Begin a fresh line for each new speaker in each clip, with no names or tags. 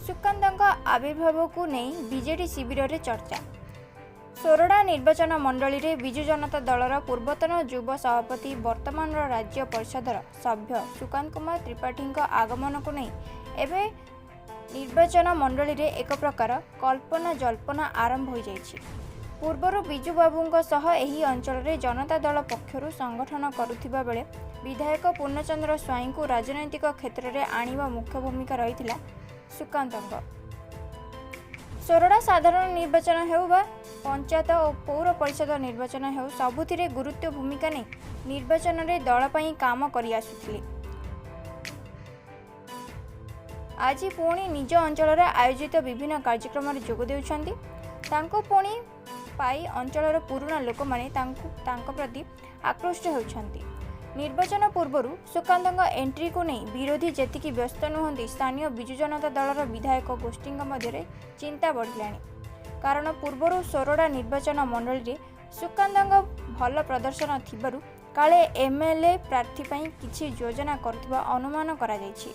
सुकांत आविर्भाव को नहीं बीजेडी शिविर में चर्चा। सोरडा निर्वाचन मंडली रे विजु जनता दलर पूर्वतन युव सभापति वर्तमान राज्य परिषदर सभ्य सुकांत कुमार त्रिपाठी आगमन को नहीं एवं निर्वाचन मंडली रे एक प्रकार कल्पना जल्पना आरंभ हो जाइछि। पूर्वर बिजु बाबू सह एही अंचल रे जनता दल पक्षरु संगठन करुथिबा बेले विधायक पूर्णचंद्र स्वाई को राजनैतिक क्षेत्र में आनिबा मुख्य भूमिका रही सुकांत। सोरडा साधारण निर्वाचन हेउ बा पंचायत और पौर परिषद निर्वाचन हेउ सबुथिरे गुरुत्व भूमिका नहीं निर्वाचन रे दल पई काम करि आसुथिले। आज पुणी निज अंचल रे आयोजित विभिन्न कार्यक्रम रे जोग देउछन्ती। तांको पुणी पाई अंचल पुराना लोक माने तांको प्रति आकृष्ट होउछन्ती। निर्वाचन पूर्व सुकांत एंट्री को नहीं विरोधी जेतिकी व्यस्त नुहंती स्थानीय बिजु जनता दलर विधायक गोष्ठी मध्य चिंता बढ़िलाणी। कारण पूर्वर सोरडा निर्वाचन मंडली रे सुकांत भल प्रदर्शन थिबारु काले एमएलए प्रार्थी पई किछि योजना करुथिबा अनुमान करा जायछि।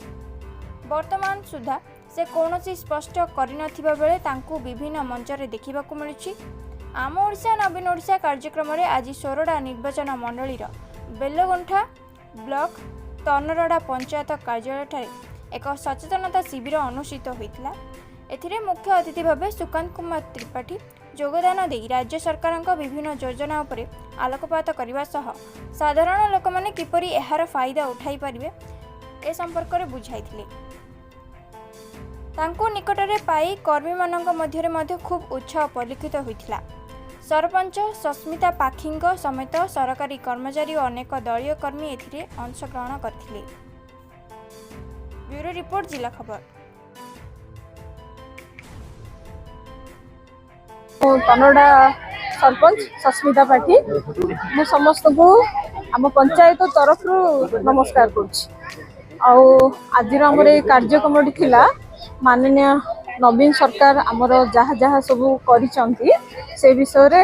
वर्तमान सुधा से कौनसी स्पष्ट करिनथिबा बेले तांकु विभिन्न मंच रे देखिबाकु मिलुछि। आम ओडिशा नवीन ओडिशा कार्यक्रम रे आज सोरडा निर्वाचन मंडली रो बेलगुंठा ब्लॉक तनरडा पंचायत कार्यालय एक सचेतनता शिविर अनुष्ठित होता। एथिरे मुख्य अतिथि भाव सुकांत कुमार त्रिपाठी योगदान दे राज्य सरकार विभिन्न योजना उपरे आलोकपात करने सह साधारण लोक मैंने किपरि एहार फायदा उठाई पारिबे ए संपर्क में बुझाइथिले। तांको निकटरे पाई कर्मी मानक मध्य खूब उत्साह परिलक्षित होइथिला। सरपंच सस्मिता पाखी समेत सरकारी कर्मचारी और अनेक दलीय कर्मी एथिरे अंशग्रहण करथिले। ब्यूरो रिपोर्ट जिला खबर।
तनोडा सरपंच सस्मिता पाठी मु समस्त को आम पंचायत तरफ नमस्कार करुच्ची। आज कार्यक्रम थिला माननीय नवीन सरकार आमर जहाँ जहाँ सब कर विषय रे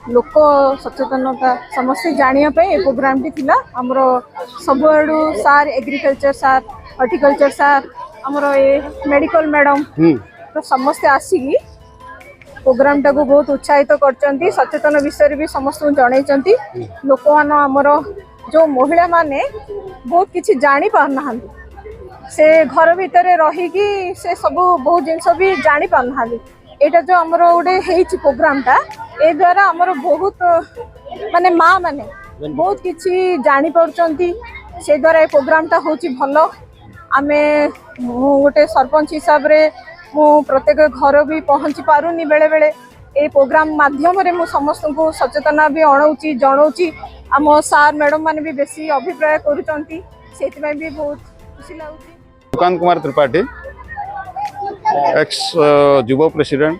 लोक सचेतनता समस्त जानिया प्रोग्राम टी थिला। आमर सब आड़ू सार एग्रीकल्चर सार हॉर्टिकल्चर सार आमर मेडिकल मैडम तो समस्ते आसिकी प्रोग्राम टाको बहुत उत्साहित करचंती। सचेतन विषय भी समस्त जणैचंती। लोक मान आमर जो महिला माने बहुत किछि जानि पारना से घर भितर रहीकि से सब बहुत जिनस भी जानि पारना। एटा जो आमर गोटे हेइछि प्रोग्राम टा ए द्वारा आमर बहुत माने माँ माने बहुत किछि जानि पारचंती। से द्वारा ए प्रोग्राम टा होछि भलो। आमे गोटे सरपंच हिसाब रे मु प्रत्येक घर भी पहुँची पारुनी बेले बेले ए प्रोग्राम माध्यम रे मु समस्त को सचेतना भी अणाउची जणाउची। आम सार मैडम माने भी बेसी अभिप्राय करूचंती सेति भी बहुत खुशी लागुची।
सुकांत कुमार त्रिपाठी एक्स युव president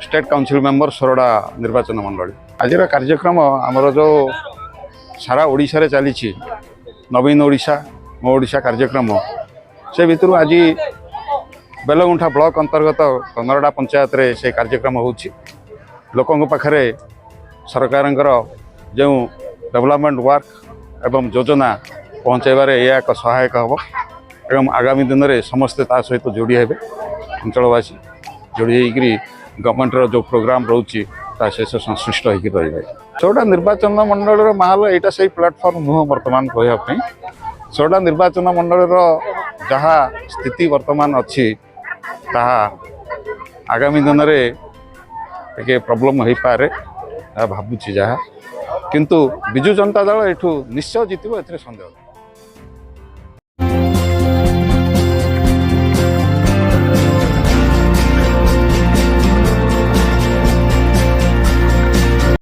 state council member Soroda निर्वाचन मंडली। आज कार्यक्रम आमर जो सारा ओडिशा रे चली नवीन ओडिशा मो ओडिशा कार्यक्रम से भितर आज बेलगुंठा ब्लॉक अंतर्गत तनरडा पंचायत रे से कार्यक्रम होछि। लोकों पाखरे सरकार जो डेवलपमेंट वर्क एवं योजना पहुँचाइबारे यह एक सहायक हम एवं आगामी दिन में समस्ते ता सहित जोड़ी हे अंचलवासी जोड़ी गवर्नमेंट जो प्रोग्राम रोचे शेष संश्लिष्ट होकर रही। सोरडा निर्वाचन मंडल माहल यहाँ से प्लाटफर्म नुह बर्तमान कहवाई। सोरडा निर्वाचन मंडल जहाँ स्थिति बर्तमान अच्छी ताहा आगामी दिन में प्रॉब्लम हो पारे भावुची जहाँ किंतु बिजु जनता दल एठू निश्चय जितबो एथरे संदेह।